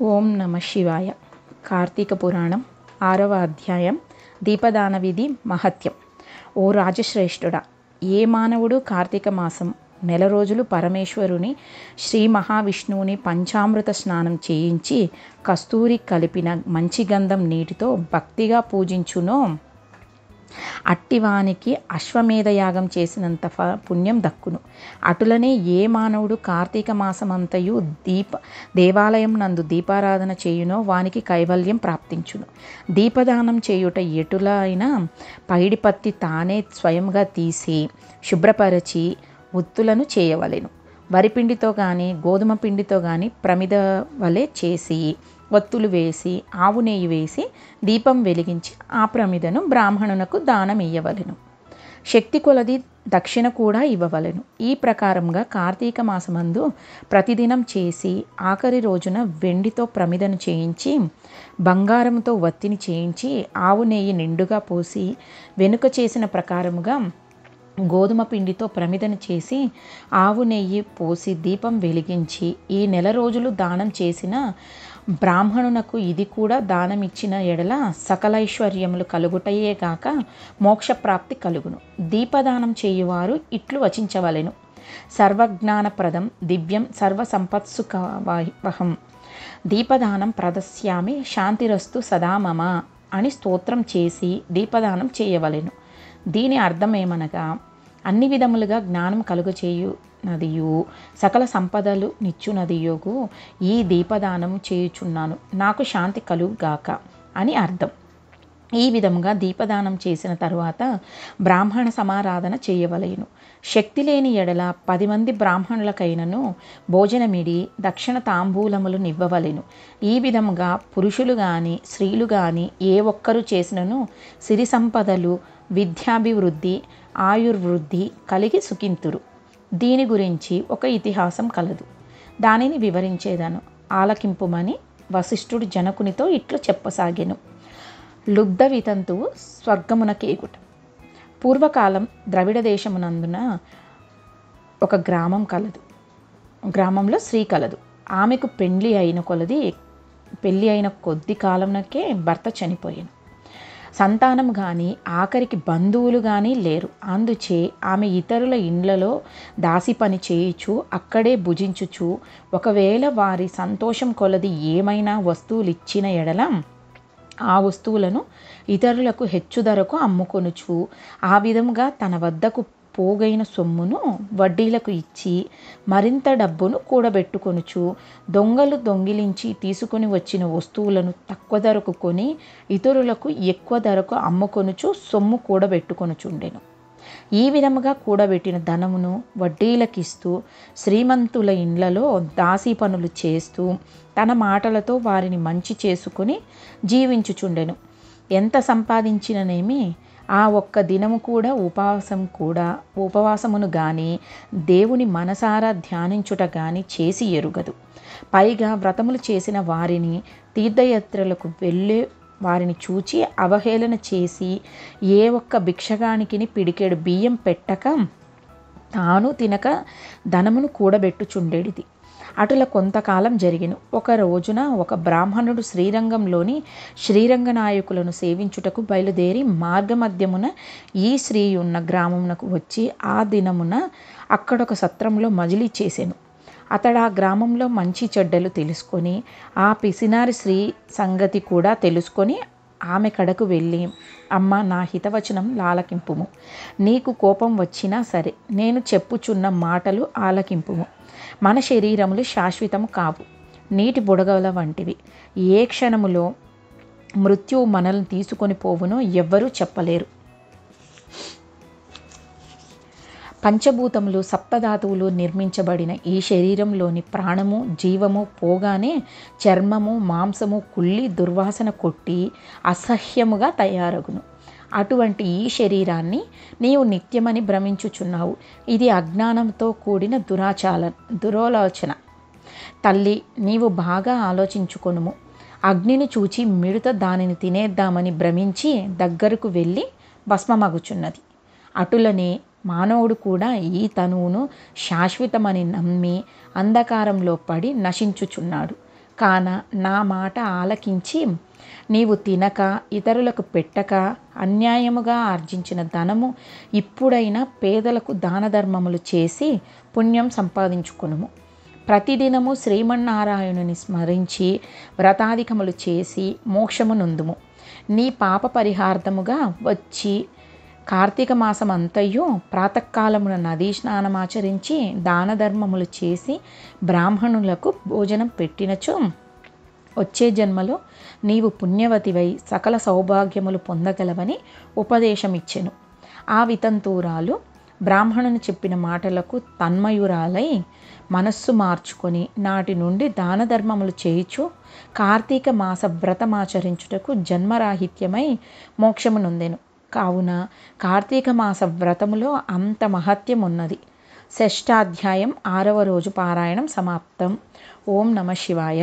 ఓం నమ శివాయ. కార్తీక పురాణం 6వ అధ్యాయం దీపదాన విధి మహత్యం. ఓ రాజశ్రేష్ఠుడా, ఏ మానవుడు కార్తీక మాసం నెల రోజులు పరమేశ్వరుని శ్రీ మహావిష్ణువుని పంచామృత స్నానం చేయించి కస్తూరి కలిపిన మంచి గంధం నీటితో భక్తిగా పూజించునో అట్టివానికి అశ్వమేధయాగం చేసినంత పుణ్యం దక్కును. అటులనే ఏ మానవుడు కార్తీక మాసమంతయు దేవాలయం నందు దీపారాధన చేయునో వానికి కైవల్యం ప్రాప్తించును. దీపదానం చేయుట ఎటులైనా పైడిపత్తి తానే స్వయంగా తీసి శుభ్రపరచి ఒత్తులను చేయవలెను. వరిపిండితో కానీ గోధుమ పిండితో కానీ ప్రమిద వలె చేసి ఒత్తులు వేసి ఆవు నెయ్యి వేసి దీపం వెలిగించి ఆ ప్రమిదను బ్రాహ్మణునకు దానం ఇయ్యవలెను. శక్తి కొలది దక్షిణ కూడా ఇవ్వవలెను. ఈ ప్రకారంగా కార్తీక మాసమందు ప్రతిదినం చేసి ఆఖరి రోజున వెండితో ప్రమిదను చేయించి బంగారంతో వత్తిని చేయించి ఆవు నెయ్యి నిండుగా పోసి వెనుక చేసిన ప్రకారముగా గోధుమ పిండితో ప్రమిదను చేసి ఆవు నెయ్యి పోసి దీపం వెలిగించి ఈ నెల రోజులు దానం చేసిన బ్రాహ్మణునకు ఇది కూడా దానమిచ్చిన ఎడల సకలైశ్వర్యములు కలుగుటయే గాక మోక్షప్రాప్తి కలుగును. దీపదానం చేయువారు ఇట్లు వచించవలెను. సర్వజ్ఞానప్రదం దివ్యం సర్వసంపత్సుఖవహం దీపదానం ప్రదస్యామి శాంతిరస్తు సదా మమ అని స్తోత్రం చేసి దీపదానం చేయవలెను. దీని అర్థమేమనగా, అన్ని విధములుగా జ్ఞానం కలుగచేయునదియు సకల సంపదలు నిచ్చునదియోగు ఈ దీపదానం చేయుచున్నాను, నాకు శాంతి కలుగుగాక అని అర్థం. ఈ విధముగా దీపదానం చేసిన తరువాత బ్రాహ్మణ సమారాధన చేయవలెను. శక్తి లేని ఎడల 10 మంది బ్రాహ్మణులకైనను భోజనమిడి దక్షిణ తాంబూలములు నివ్వవలెను. ఈ విధముగా పురుషులు గాని స్త్రీలు గాని ఏ ఒక్కరు చేసినను సిరి సంపదలు విద్యాభివృద్ధి ఆయుర్వృద్ధి కలిగి సుఖింతురు. దీని గురించి ఒక ఇతిహాసం కలదు, దానిని వివరించేదను, ఆలకింపుమని వశిష్ఠుడు జనకునితో ఇట్లు చెప్పసాగెను. లుబ్ధ వితంతువు స్వర్గమునకేగుట. పూర్వకాలం ద్రవిడ దేశమునందున ఒక గ్రామం కలదు. గ్రామంలో స్త్రీ కలదు. ఆమెకు పెళ్లి అయిన కొద్ది కాలంకే భర్త చనిపోయాను. సంతానం కానీ ఆఖరికి బంధువులు కానీ లేరు. అందుచే ఆమె ఇతరుల ఇండ్లలో దాసి పని చేయుచు అక్కడే భుజించుచు ఒకవేళ వారి సంతోషం కొలది ఏమైనా వస్తువులు ఇచ్చిన ఎడల ఆ వస్తువులను ఇతరులకు హెచ్చు ధరకు అమ్ముకొనుచు ఆ విధంగా తన వద్దకు పోగైన సొమ్మును వడ్డీలకు ఇచ్చి మరింత డబ్బును కూడబెట్టుకొనుచు దొంగలు దొంగిలించి తీసుకుని వచ్చిన వస్తువులను తక్కువ ధరకు కొని ఇతరులకు ఎక్కువ ధరకు అమ్ముకొనుచు సొమ్ము కూడబెట్టుకొనుచుండెను. ఈ విధముగా కూడబెట్టిన ధనమును వడ్డీలకిస్తూ శ్రీమంతుల ఇండ్లలో దాసీ పనులు చేస్తూ తన మాటలతో వారిని మంచి చేసుకుని జీవించుచుండెను. ఎంత సంపాదించిననేమి ఆ ఒక్క దినము కూడా ఉపవాసమును గాని దేవుని మనసారా ధ్యానించుట గాని చేసి ఎరుగదు. పైగా వ్రతములు చేసిన వారిని తీర్థయాత్రలకు వెళ్ళే వారిని చూచి అవహేళన చేసి ఏ ఒక్క భిక్షగానికిని పిడికెడు బియ్యం పెట్టక తాను తినక ధనమును కూడబెట్టుచుండేడిది. అటుల కొంతకాలం జరిగిన ఒక రోజున ఒక బ్రాహ్మణుడు శ్రీరంగంలోని శ్రీరంగనాయకులను సేవించుటకు బయలుదేరి మార్గమధ్యమున ఈ స్త్రీ ఉన్న గ్రామమునకు వచ్చి ఆ దినమున అక్కడొక సత్రంలో మజిలీ చేసెను. అతడు ఆ గ్రామంలో మంచి చెడ్డలు తెలుసుకొని ఆ పిసినారి స్త్రీ సంగతి కూడా తెలుసుకొని ఆమె కడకు వెళ్ళి, అమ్మ, నా హితవచనం ఆలకింపుము. నీకు కోపం వచ్చినా సరే నేను చెప్పుచున్న మాటలు ఆలకింపుము. మన శరీరములు శాశ్వతము కావు, నీటి బుడగల వంటివి. ఏ క్షణములో మృత్యువు మనల్ని తీసుకొని పోవునో ఎవ్వరూ చెప్పలేరు. పంచభూతములు సప్తధాతువులు నిర్మించబడిన ఈ శరీరంలోని ప్రాణము జీవము పోగానే చర్మము మాంసము కుళ్ళి దుర్వాసన కొట్టి అసహ్యముగా తయారగును. అటువంటి ఈ శరీరాన్ని నీవు నిత్యమని భ్రమించుచున్నావు. ఇది అజ్ఞానంతో కూడిన దురాలోచన. తల్లి, నీవు బాగా ఆలోచించుకొనుము. అగ్నిని చూచి మిడత దానిని తినేద్దామని భ్రమించి దగ్గరకు వెళ్ళి భస్మమగుచున్నది. అటులనే మానవుడు కూడా ఈ తనువును శాశ్వతమని నమ్మి అంధకారంలో పడి నశించుచున్నాడు. కాన నా మాట ఆలకించి నీవు తినక ఇతరులకు పెట్టక అన్యాయముగా ఆర్జించిన ధనము ఇప్పుడైనా పేదలకు దానధర్మములు చేసి పుణ్యం సంపాదించుకొనుము. ప్రతిదినము శ్రీమన్నారాయణుని స్మరించి వ్రతాధికములు చేసి మోక్షము నొందుము. నీ పాప పరిహార్థముగా వచ్చి కార్తీక మాసం అంతయు ప్రాతకాలమున నదీ స్నానమాచరించి దానధర్మములు చేసి బ్రాహ్మణులకు భోజనం పెట్టినచో వచ్చే జన్మలో నీవు పుణ్యవతివై సకల సౌభాగ్యములు పొందగలవని ఉపదేశమిచ్చెను. ఆ వితంతువురాలు బ్రాహ్మణుని చెప్పిన మాటలకు తన్మయురాలై మనస్సు మార్చుకొని నాటి నుండి దానధర్మములు చేయుచు కార్తీక మాస వ్రతమాచరించుటకు జన్మరాహిత్యమై మోక్షము నొందెను. కావున కార్తీక మాస వ్రతములో అంత మహత్యం ఉన్నది. షష్ఠాధ్యాయం 6వ రోజు పారాయణం సమాప్తం. ఓం నమ శివాయ.